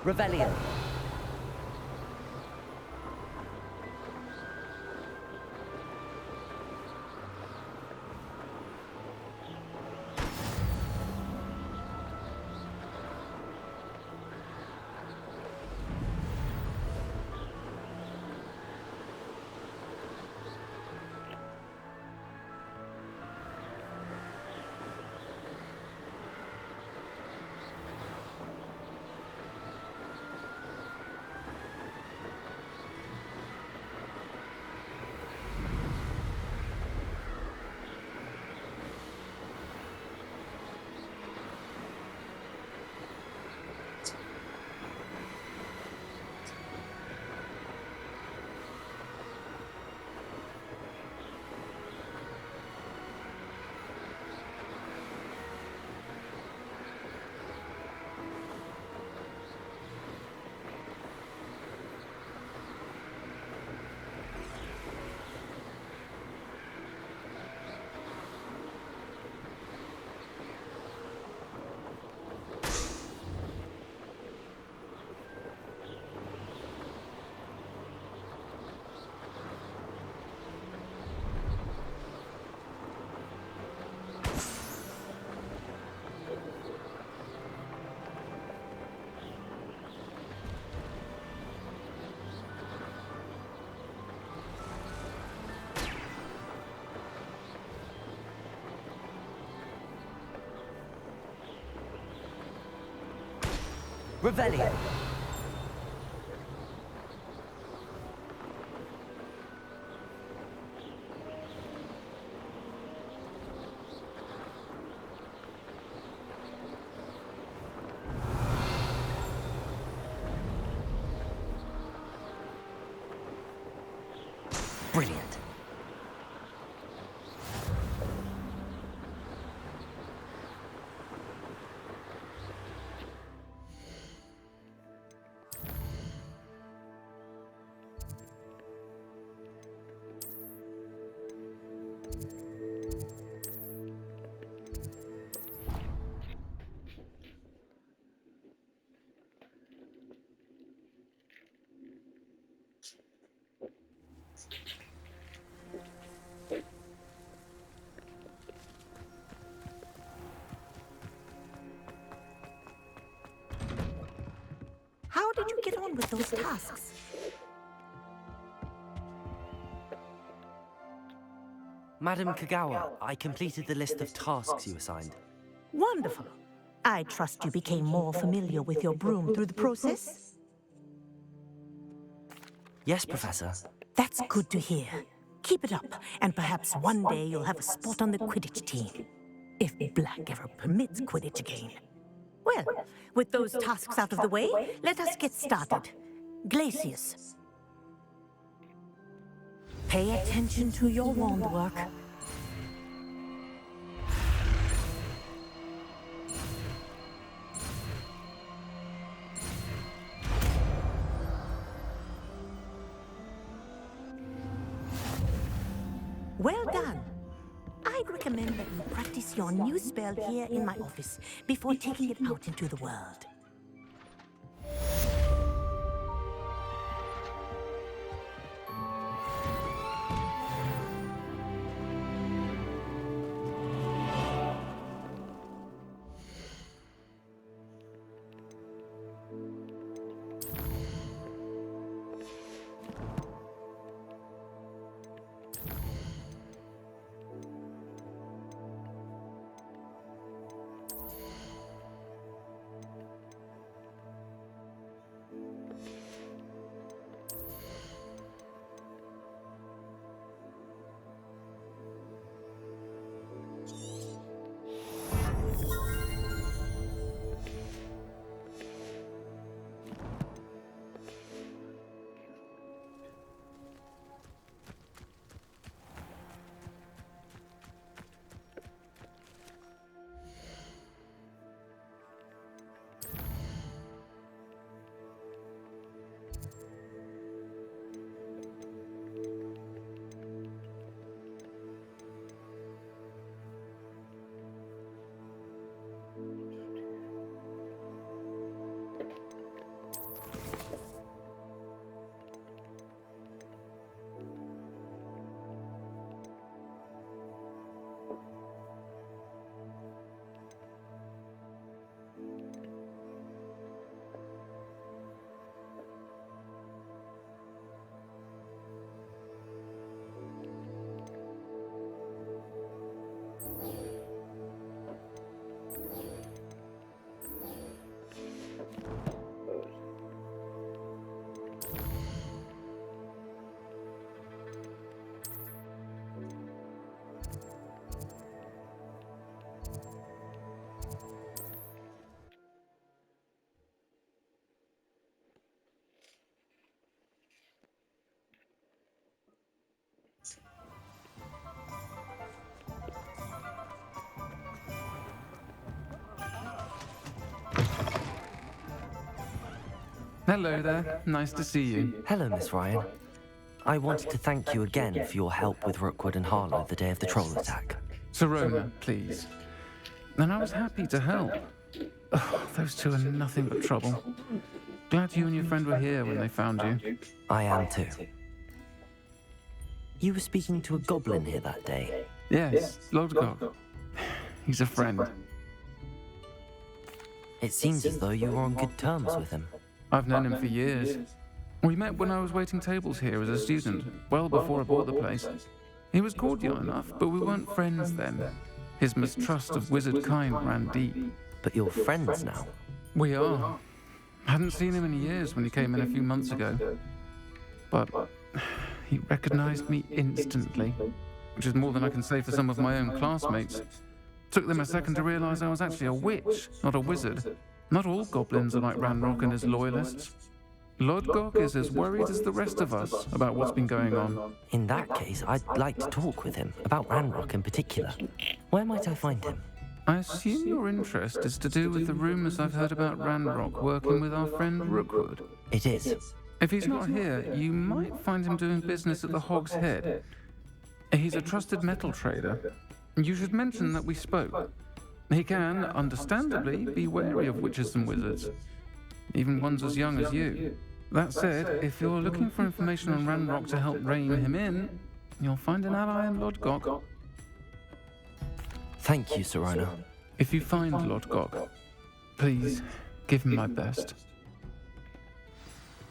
Revelio. Revelio. Brilliant. How did you get on with those tasks? Madam Kagawa, I completed the list of tasks you assigned. Wonderful. I trust you became more familiar with your broom through the process? Yes, Professor. That's good to hear. Keep it up, and perhaps one day you'll have a spot on the Quidditch team. If Black ever permits Quidditch again. Well, with those tasks out of the way, let us get started. Glacius. Pay attention to your wand work. Well done. I'd recommend that you practice your new spell here in my office before taking it out into the world. Hello there. Nice to see you. Hello, Miss Ryan. I wanted to thank you again for your help with Rookwood and Harlow the day of the troll attack. Serona, please. And I was happy to help. Oh, those two are nothing but trouble. Glad you and your friend were here when they found you. I am too. You were speaking to a goblin here that day. Yes, Lodgok. He's a friend. It seems as though you were on good terms with him. I've known him for years. We met when I was waiting tables here as a student, well before I bought the place. He was cordial enough, but we weren't friends then. His mistrust of wizard kind ran deep. But you're friends now. We are. Hadn't seen him in years when he came in a few months ago. But he recognized me instantly, which is more than I can say for some of my own classmates. Took them a second to realize I was actually a witch, not a wizard. Not all goblins are like Ranrock and his loyalists. Lodgok is as worried as the rest of us about what's been going on. In that case, I'd like to talk with him, about Ranrock in particular. Where might I find him? I assume your interest is to do with the rumors I've heard about Ranrock working with our friend Rookwood. It is. If he's not here, you might find him doing business at the Hog's Head. He's a trusted metal trader. You should mention that we spoke. He can, understandably, be wary of witches and wizards, even ones as young as you. That said, if you're looking for information on Ranrock to help rein him in, you'll find an ally in Lodgok. Thank you, Serona. If you find Lodgok, please give him my best.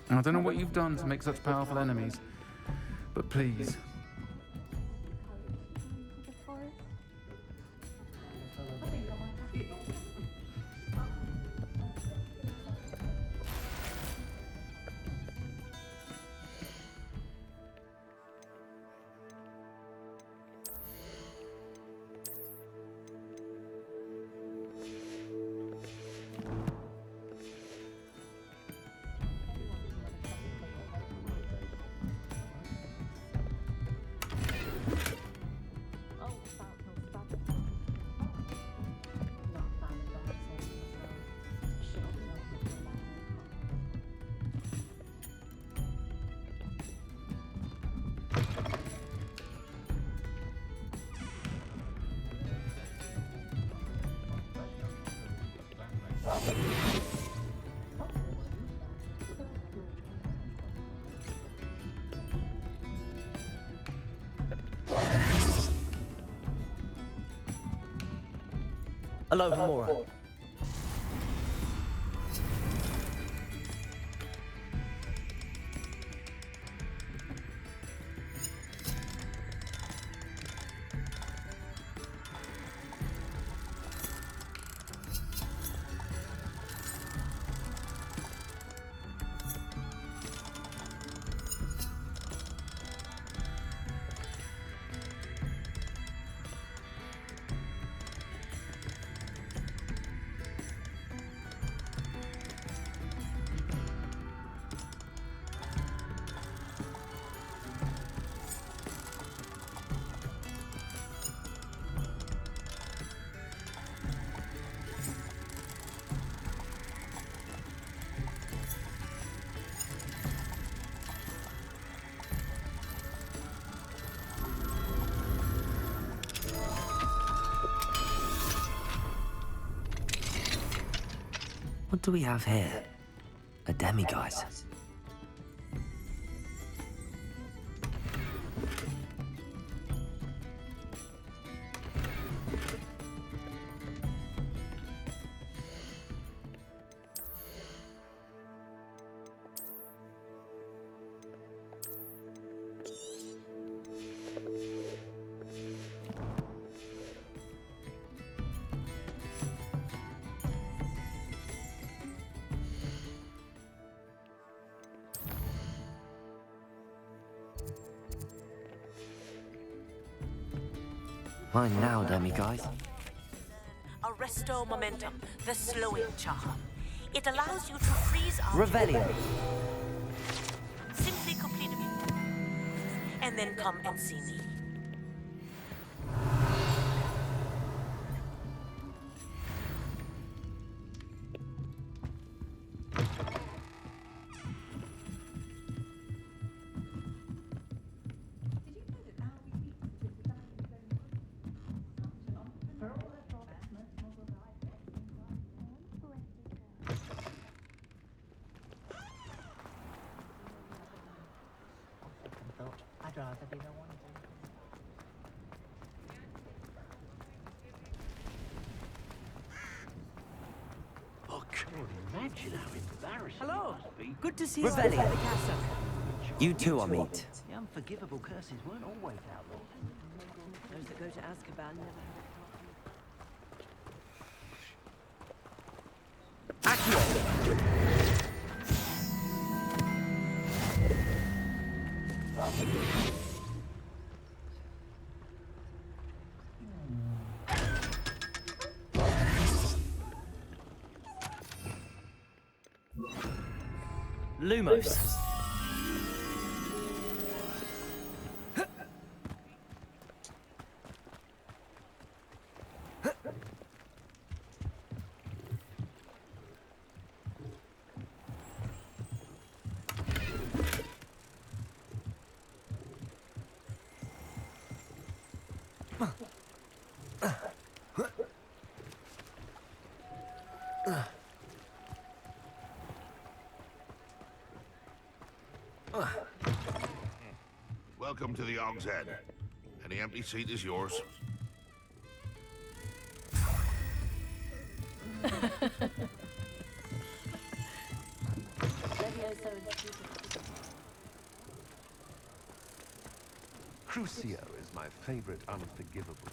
I don't know what you've done to make such powerful enemies, but please. Aloha Mora. What do we have here? A demiguise. Mine now, demiguise. Arresto momentum, the slowing charm. It allows you to freeze out. Revelio. Simply complete it. And then come and see me. Imagine how embarrassing Hello. it must be. Good to see you Revelli. outside the castle. You two are meet. The unforgivable curses weren't always outlawed. Those that go to Azkaban never Lumos. Welcome to the Og's Head. Any empty seat is yours. Crucio is my favorite unforgivable.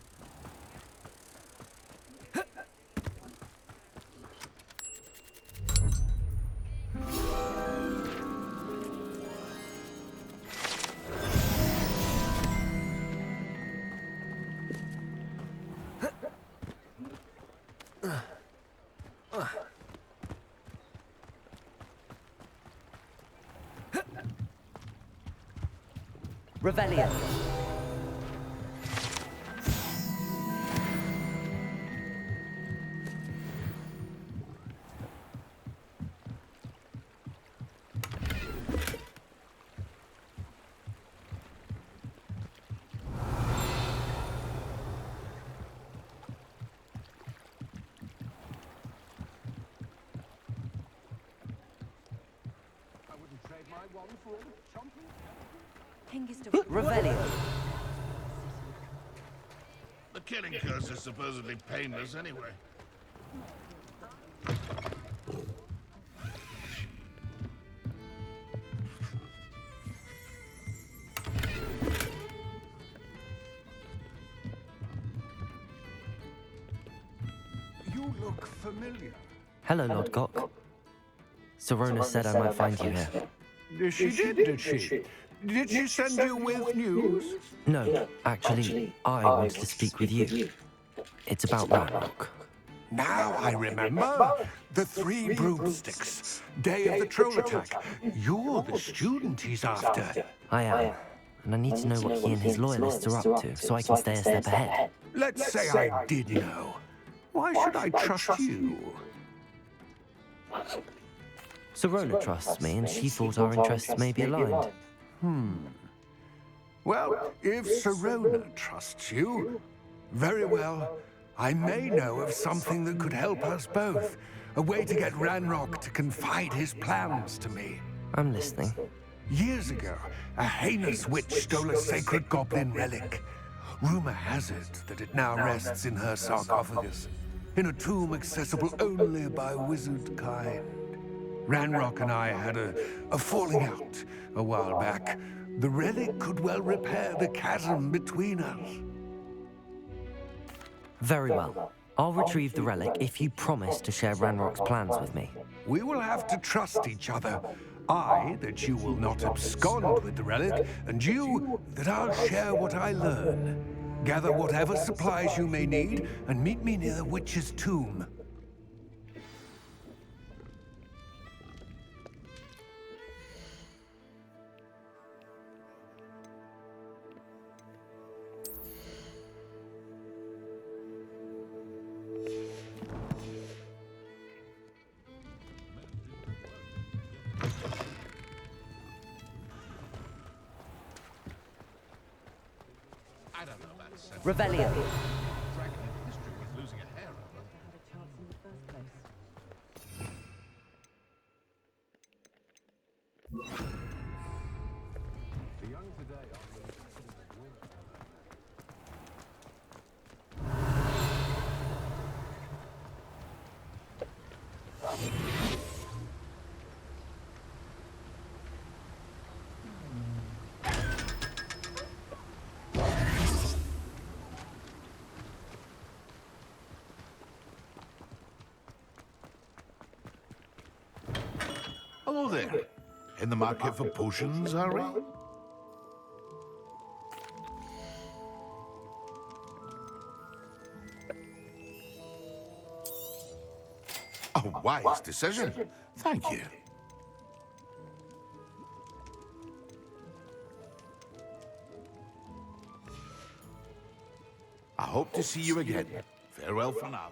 Revelio. Revelio. The killing curse is supposedly painless anyway. You look familiar. Hello, Lord Gok. Serona said I might find you here. She did she? Did she send you with news? No, actually, I wanted to speak with you. It's about Ranrock. Now I remember. The three broomsticks. Day of the troll attack. You're the student he's after. I am, and I need to know what he and his loyalists are up to, so I can stay a step ahead. Let's say I did know. Why should I trust you? Serona trusts me, and she thought our interests may be aligned. Well, if Serona trusts you, very well. I may know of something that could help us both. A way to get Ranrock to confide his plans to me. I'm listening. Years ago, a heinous witch stole a sacred goblin relic. Rumor has it that it now rests in her sarcophagus, in a tomb accessible only by wizard kind. Ranrock and I had a falling out a while back. The relic could well repair the chasm between us. Very well. I'll retrieve the relic if you promise to share Ranrock's plans with me. We will have to trust each other. I, that you will not abscond with the relic, and you, that I'll share what I learn. Gather whatever supplies you may need, and meet me near the witch's tomb. I don't know about sense. Revelio. Dragon in history worth losing a hair over. had a chance in the first place. The young today are Hello there. In the market for potions, are we? A wise decision. Thank you. I hope to see you again. Farewell for now.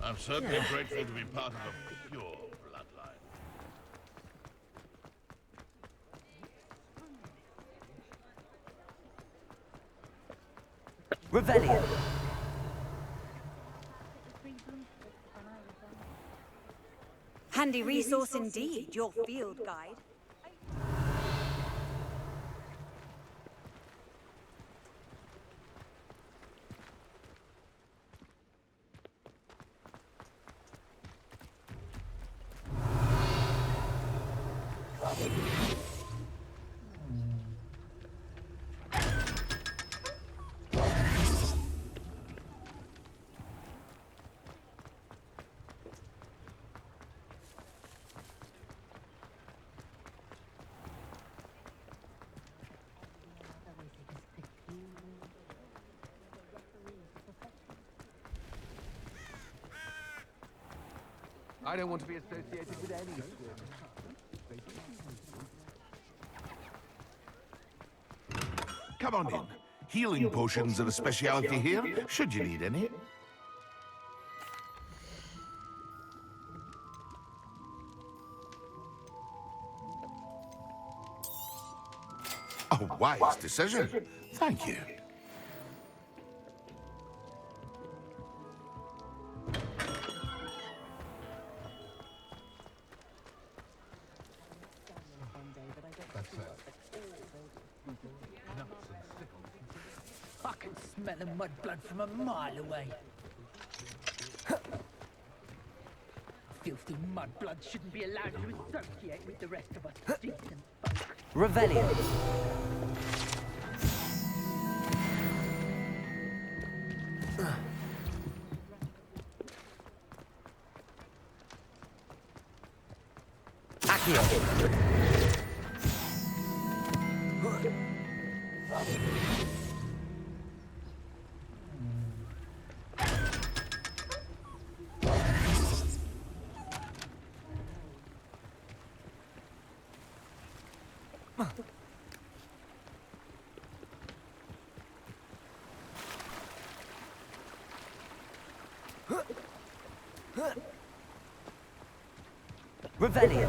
I'm certainly grateful to be part of a pure bloodline. Revelio. Handy resource indeed, your field guide. I don't want to be associated with any Come on in. Healing potions are a specialty here, should you need any. A wise decision. Thank you. I can smell the mudblood from a mile away. Filthy mudblood shouldn't be allowed to associate with the rest of us decent folk. Revelio. Accio. Revelio.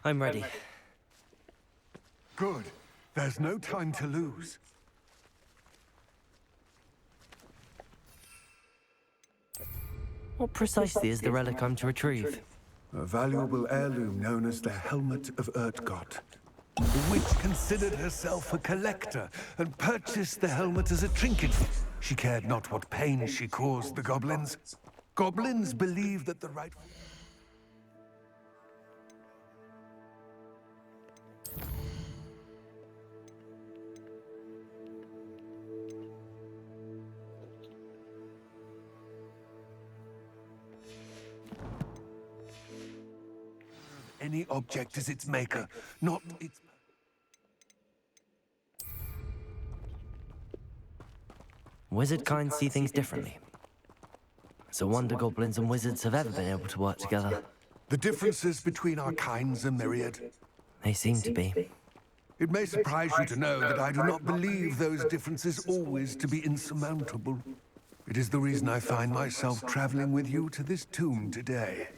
I'm ready. Good. There's no time to lose. What precisely is the relic I'm to retrieve? A valuable heirloom known as the Helmet of Urtgott. The witch considered herself a collector and purchased the helmet as a trinket. She cared not what pain she caused the goblins. Goblins believe that the right... Any object is its maker, not its... Wizard kind see things differently. It's a wonder goblins and wizards have ever been able to work together. The differences between our kinds are myriad. They seem to be. It may surprise you to know that I do not believe those differences always to be insurmountable. It is the reason I find myself traveling with you to this tomb today.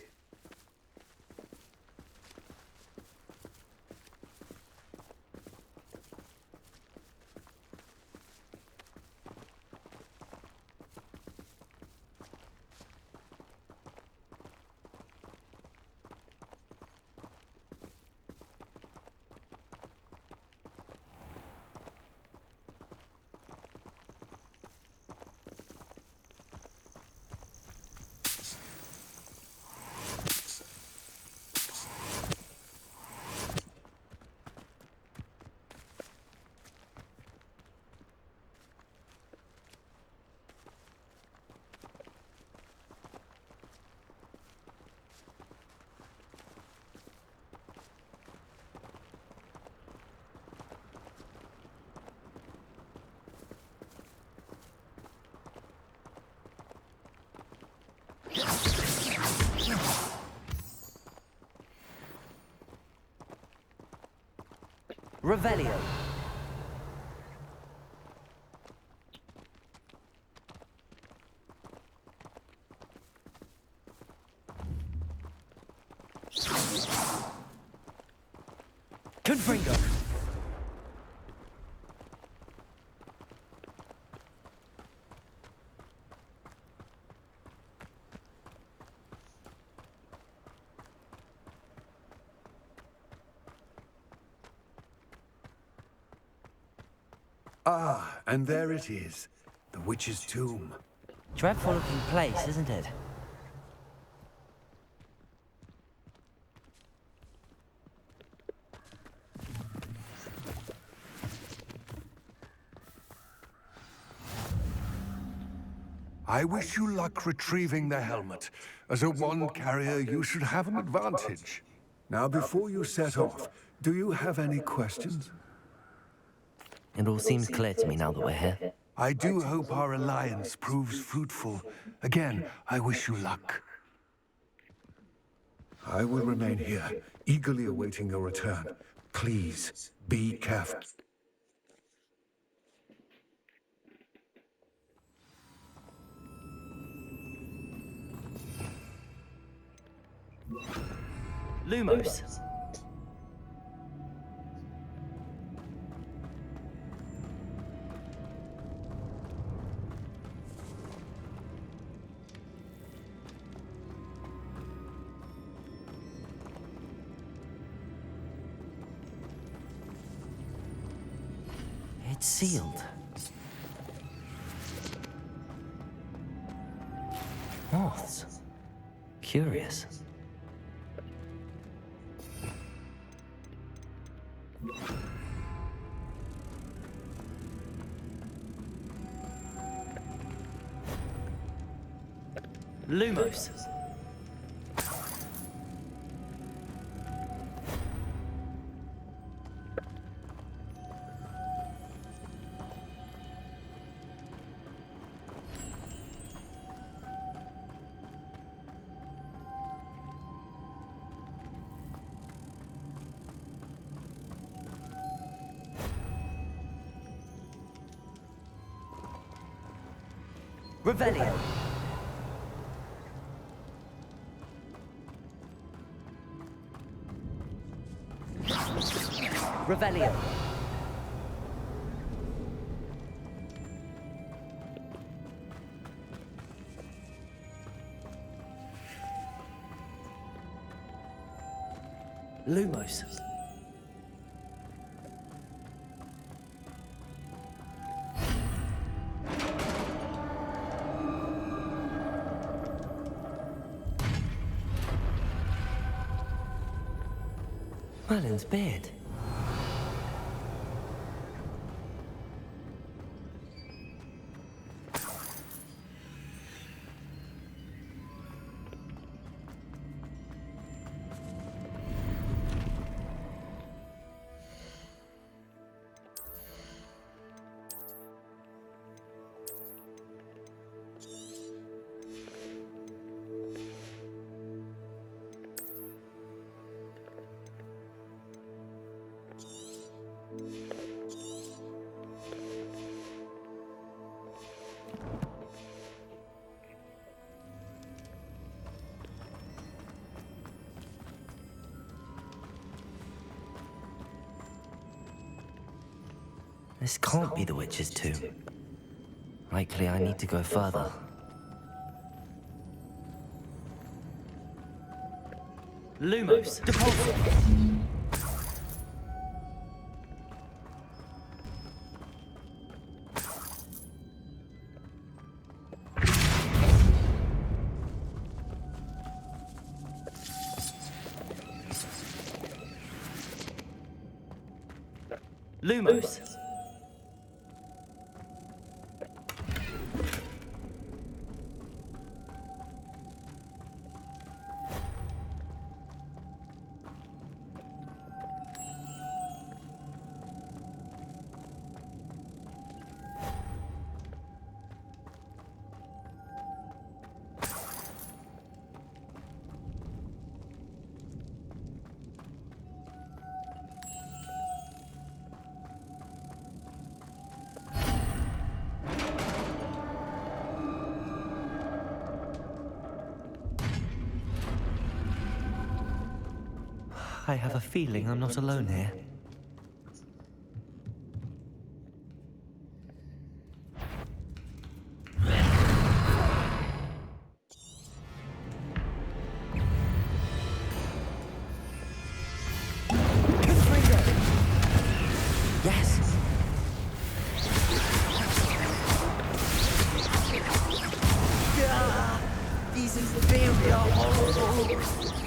Revelio. Confringo. Ah, and there it is. The witch's tomb. Dreadful looking place, isn't it? I wish you luck retrieving the helmet. As a wand carrier, you should have an advantage. Now, before you set off, do you have any questions? It all seems clear to me now that we're here. I do hope our alliance proves fruitful. Again, I wish you luck. I will remain here, eagerly awaiting your return. Please, be careful. Lumos. It's sealed. Moths. Curious. Lumos. Revelio. Revelio. Lumos. Merlin's beard. This can't be the witch's tomb. Likely I need to go further. Lumos, deposit! Lumos. I have a feeling I'm not alone here. Yes. These inferior horrible.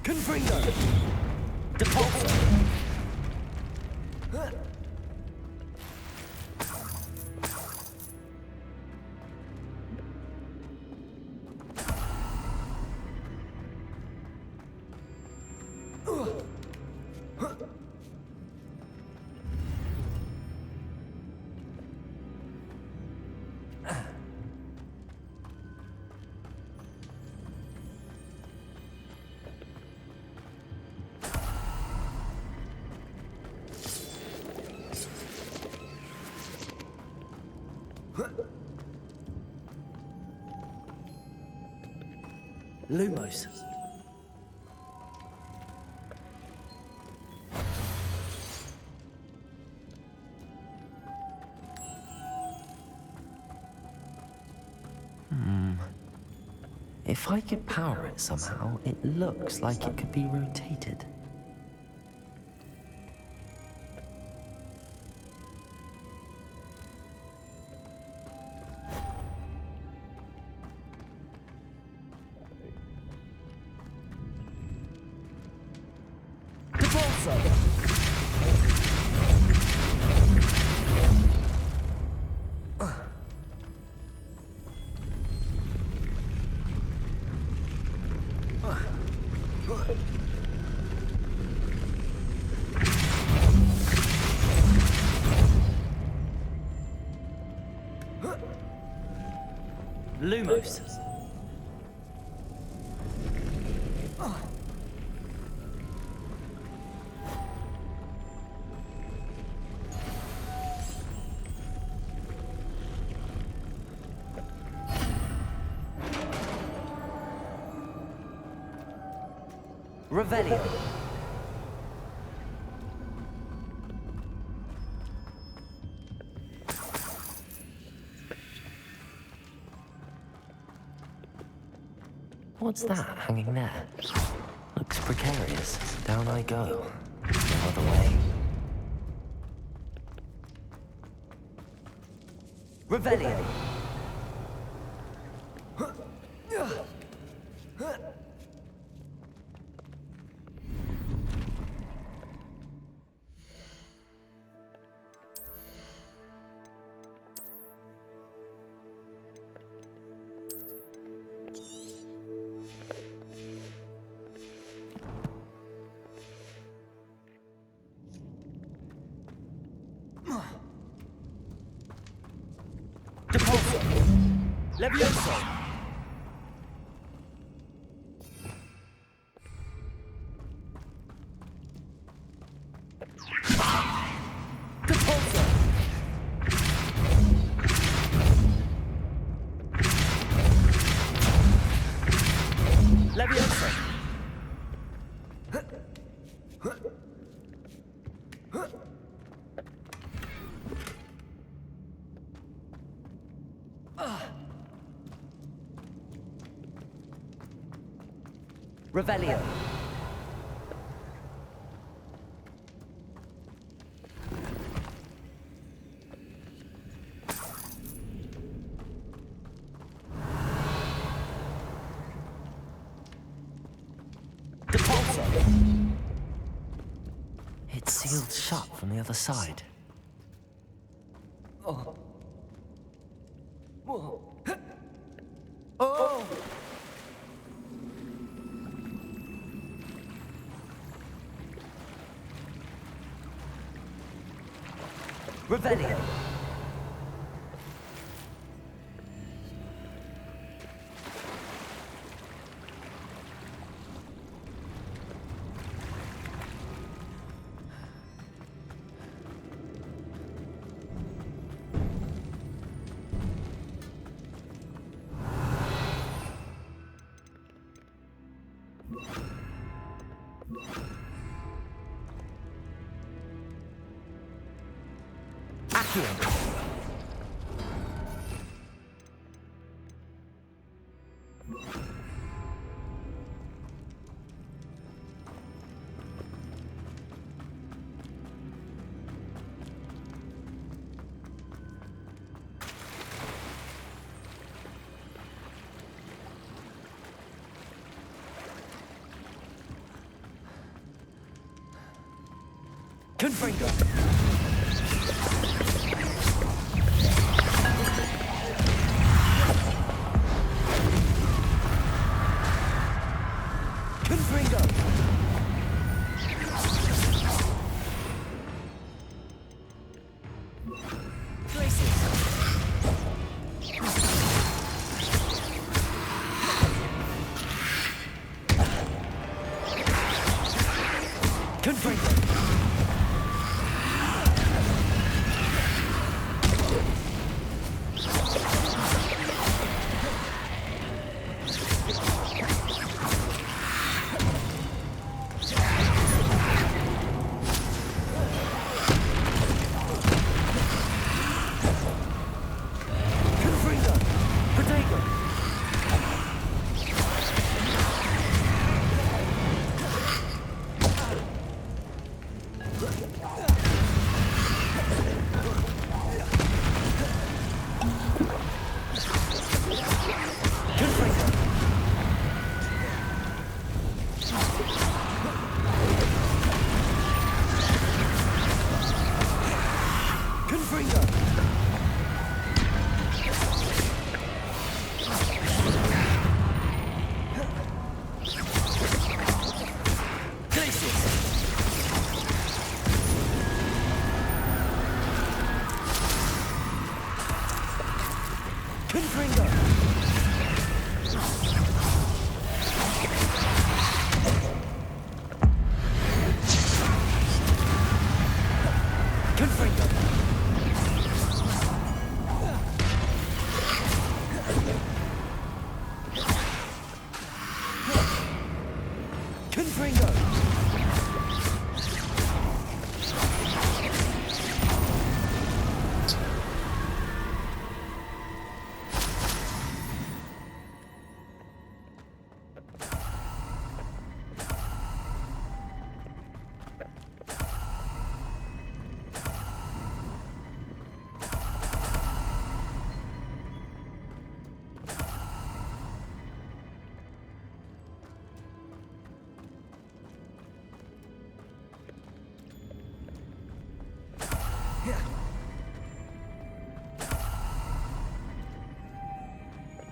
Confringo! Deposit! Lumos. If I could power it somehow, it looks like it could be rotated. Lumos. Revelio. What's that hanging there? Looks precarious. Down I go. No other way. Revelio! Depulso! Levioso! Depulso! Levioso! Revelio. Depulso. It's sealed shut from the other side. Oh. Whoa. Oh! Revelio. Accio. Confringo.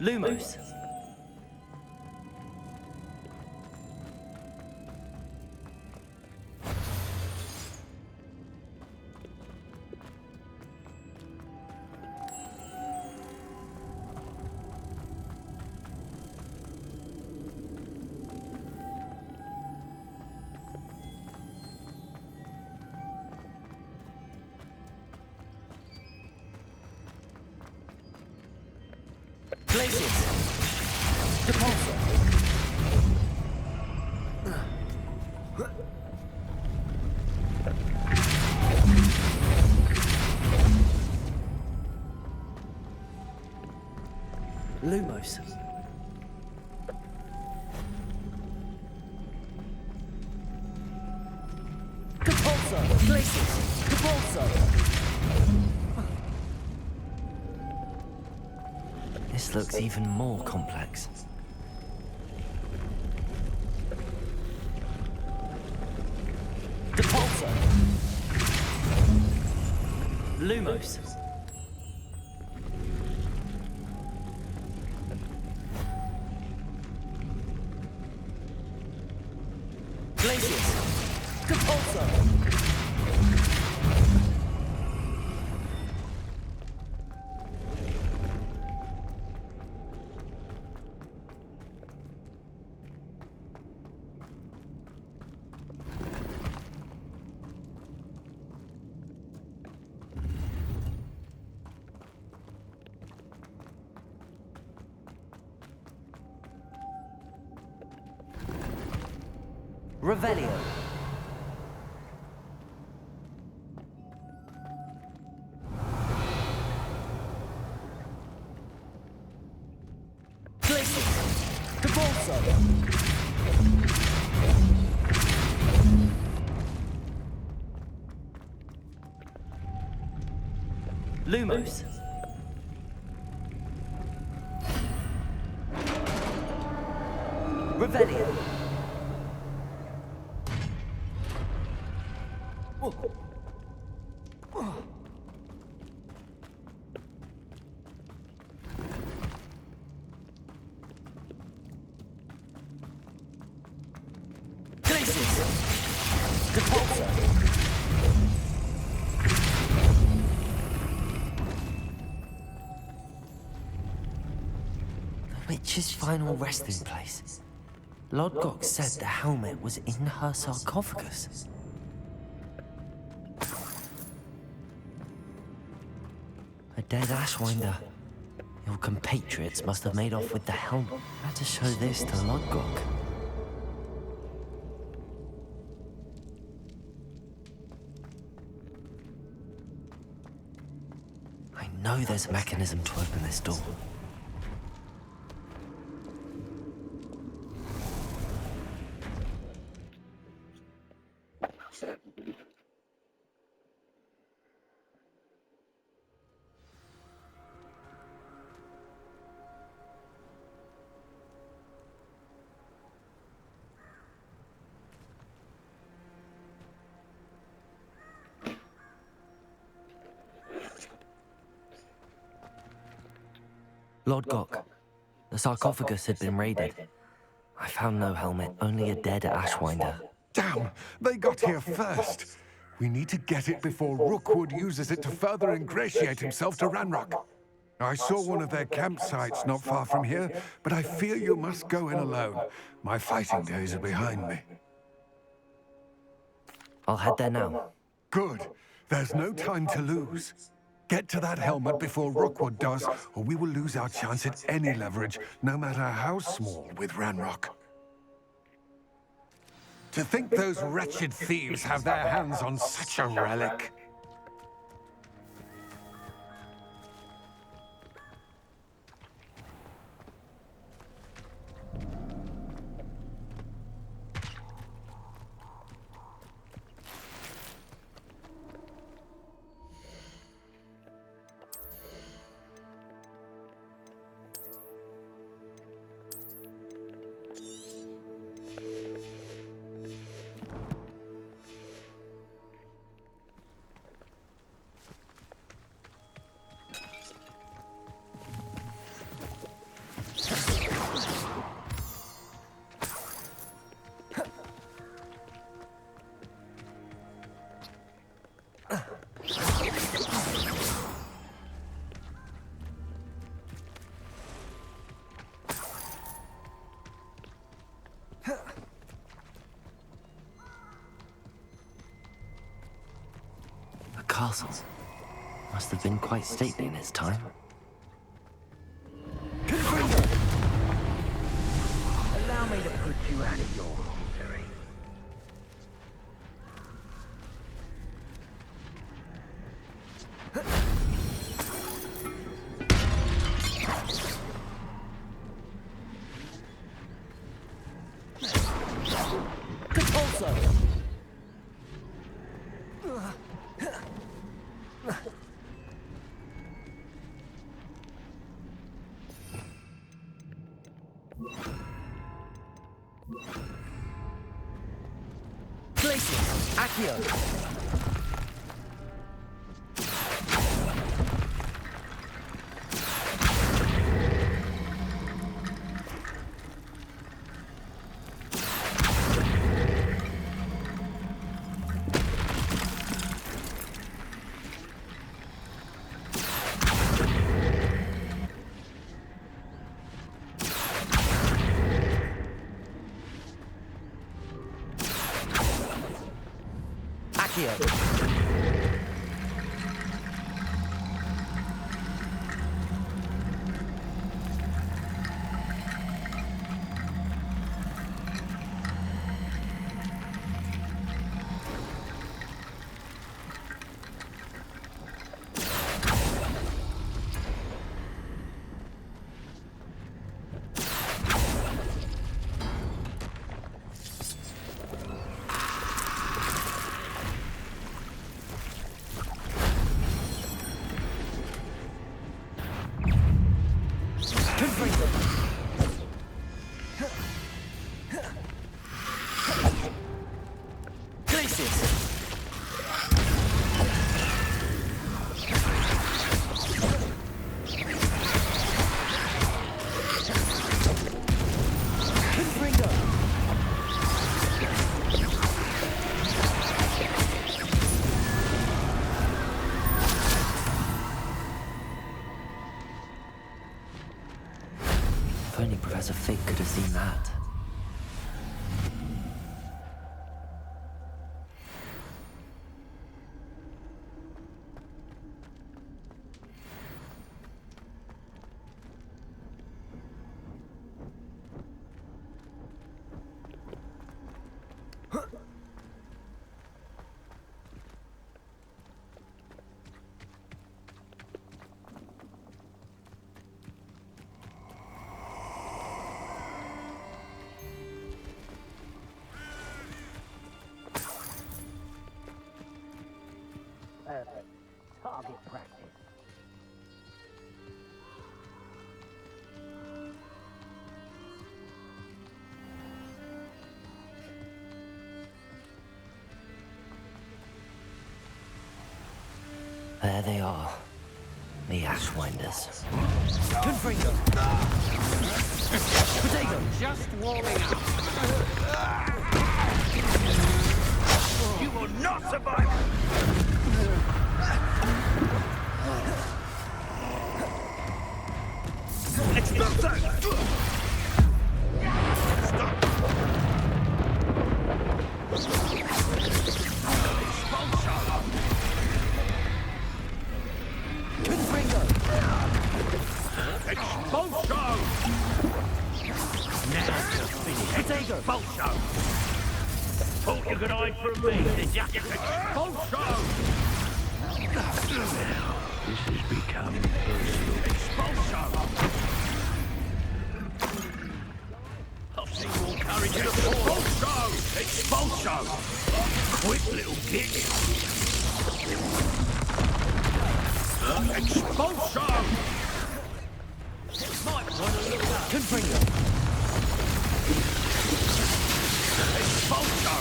Lumos. Glacius. Depulsor. Lumos. Depulsor. Glacius. Depulsor. This looks even more complex. Depulsor. Lumos. Glacius. Depulsor. Revelio. Glacius. Depulsor. Lumos. Revelio. Glacius. Depulsor. The witch's final resting place. Lodgok said the helmet was in her sarcophagus. A dead Ashwinder. Your compatriots must have made off with the helmet. Had to show this to Lodgok. I know there's a mechanism to open this door. Lodgok, the sarcophagus had been raided. I found no helmet, only a dead Ashwinder. Damn, they got here first. We need to get it before Rookwood uses it to further ingratiate himself to Ranrock. I saw one of their campsites not far from here, but I fear you must go in alone. My fighting days are behind me. I'll head there now. Good. There's no time to lose. Get to that helmet before Rookwood does, or we will lose our chance at any leverage, no matter how small, with Ranrock. To think those wretched thieves have their hands on such a relic. castle. Must have been quite stately in its time. Allow me to put you out of your misery. If only Professor Fig could have seen that. Target practice. There they are. The Ashwinders. Confringo! Potato! Just warming up! You will not survive! Expulso! Expulso! Thought you could hide from me, did ya? Expulso! This has become personal. Expulso! I've seen more courage in a Expulso! Expulso! Quick little git! Expulso! Might want to look up. Confringo! Expulso!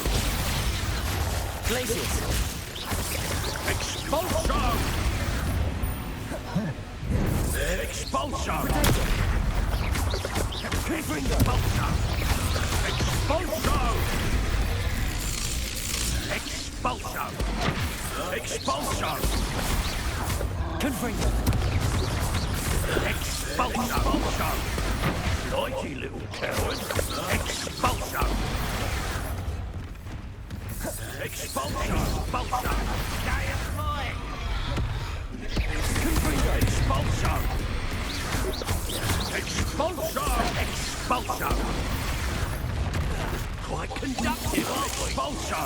Glacius! Expulso! Expulso! Expulso! Expulso! Expulso! Expulso! Confringo! Expulso! Flighty little coward! Expulso! Expulso! Expulso! Stay afloat! Expulso! Quite conductive, aren't we? Expulso!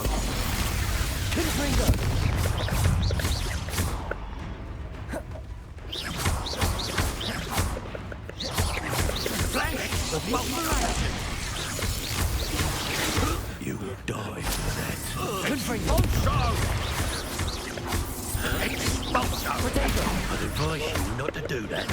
Flash of fulmination! You die for that. Expulso! Expulso! I'd advise you not to do that.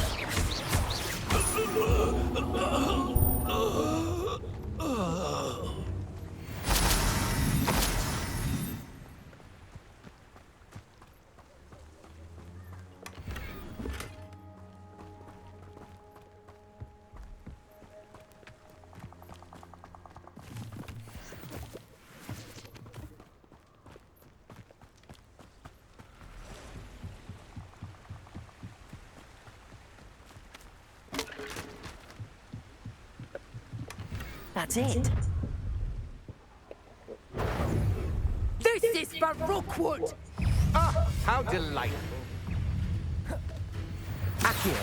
That's it. This is for Rookwood! Ah, how delightful. Accio.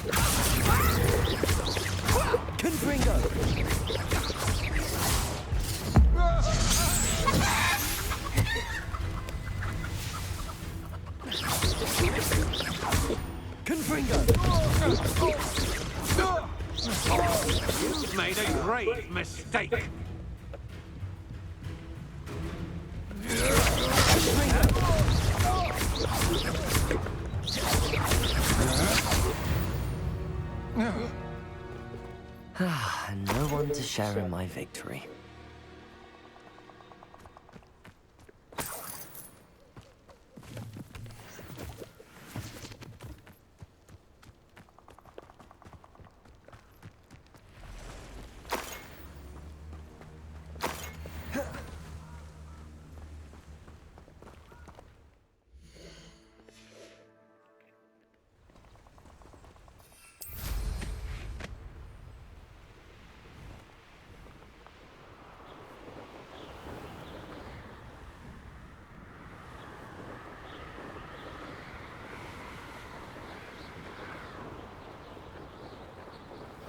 Confringo. Confringo. You've made a grave mistake. And no one to share in my victory.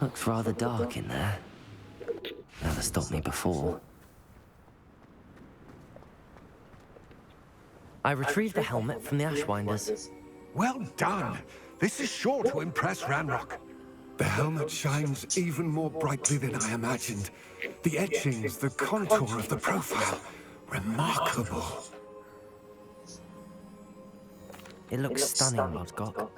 Looks rather dark in there. Never stopped me before. I retrieved the helmet from the Ashwinders. Well done. This is sure to impress Ranrock. The helmet shines even more brightly than I imagined. The etchings, the contour of the profile. Remarkable. It looks stunning, Lodgok.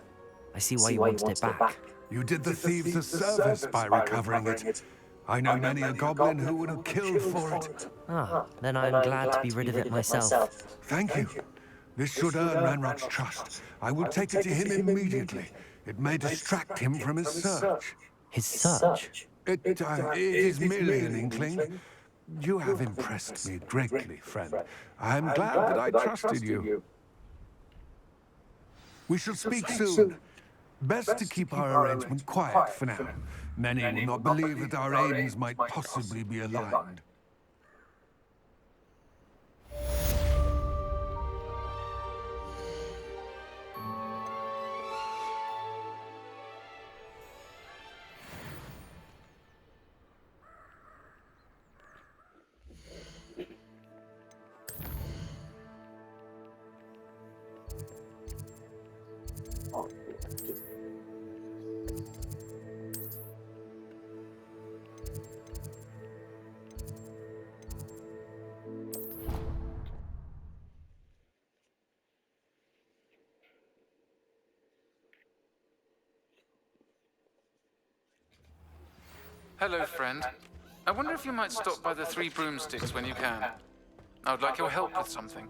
I see why you wanted it back. You did the thieves a service by recovering it. I know many a goblin who would have killed for it. Ah, then I'm glad to be rid of it myself. Thank you. This should earn Ranrock's trust. I will take it to him immediately. It may distract him from his search. His search? It is merely an inkling. You have impressed me greatly, friend. I am glad that I trusted you. We shall speak soon. Best to keep our arrangement quiet for now. Many will not believe that our aims might possibly be aligned. Hello, friend. I wonder if you might stop by the Three Broomsticks when you can. I would like your help with something.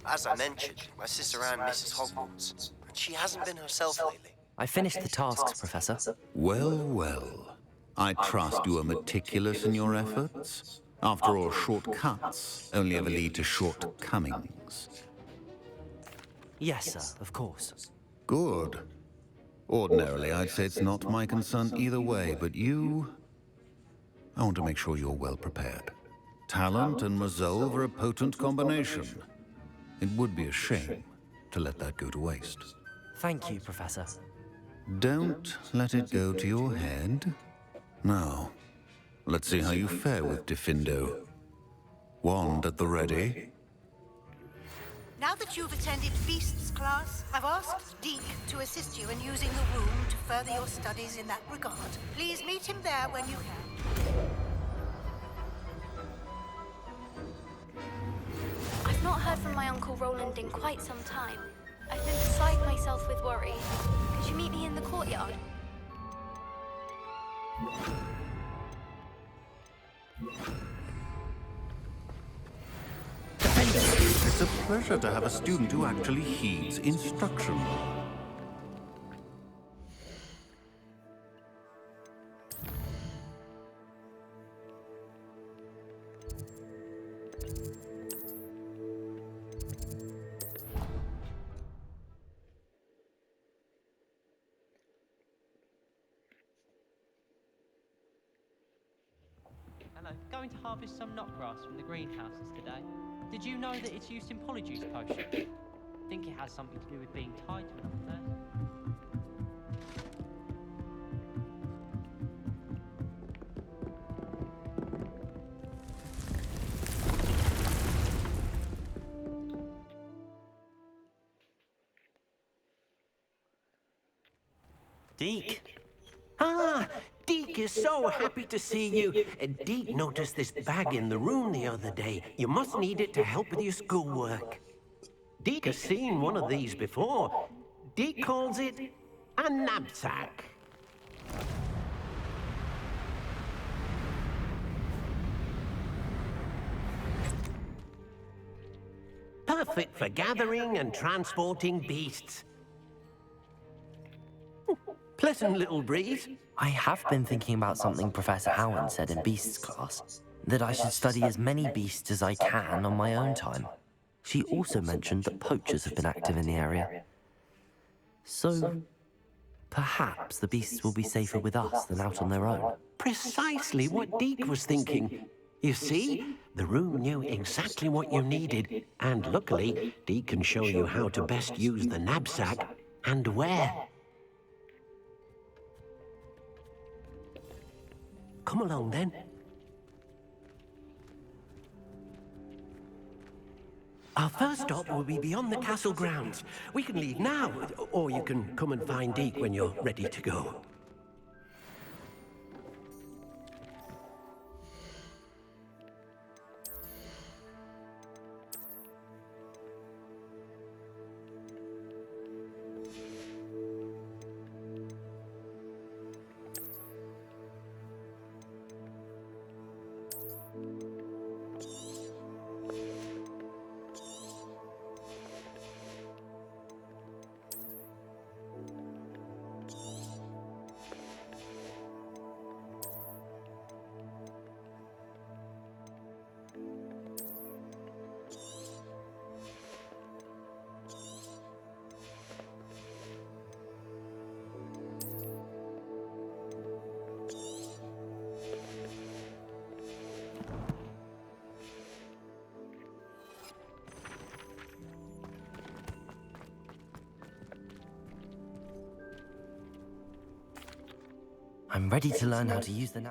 As I mentioned, my sister Anne misses Hogwarts, and she hasn't been herself lately. I finished the tasks, Professor. Well, well. I trust you are meticulous in your efforts. After all, shortcuts only ever lead to shortcomings. Yes, sir, of course. Good. Ordinarily, I'd say it's not my concern either way, but you... I want to make sure you're well prepared. Talent and resolve are a potent combination. It would be a shame to let that go to waste. Thank you, Professor. Don't let it go to your head. Now, let's see how you fare with Diffindo. Wand at the ready. Now that you've attended Beasts class, I've asked Deke to assist you in using the room to further your studies in that regard. Please meet him there when you can. I've not heard from my Uncle Roland in quite some time. I've been beside myself with worry. Could you meet me in the courtyard? It's a pleasure to have a student who actually heeds instruction. Hello, going to harvest some knotgrass from the greenhouses today. Did you know that it's used in Polyjuice potion? I think it has something to do with being tied to another person. Deke. Ah, Deke is so happy to see you. Deke noticed this bag in the room the other day. You must need it to help with your schoolwork. Deke has seen one of these before. Deke calls it a knapsack. Perfect for gathering and transporting beasts. Pleasant little breeze. I have been thinking about something Professor Howland said in Beasts class, that I should study as many beasts as I can on my own time. She also mentioned that poachers have been active in the area. So, perhaps the beasts will be safer with us than out on their own. Precisely what Deke was thinking. You see, the room knew exactly what you needed, and luckily, Deke can show you how to best use the knapsack and where. Come along, then. Our first stop will be beyond the castle grounds. We can leave now, or you can come and find Deke when you're ready to go. I'm ready to learn how to use the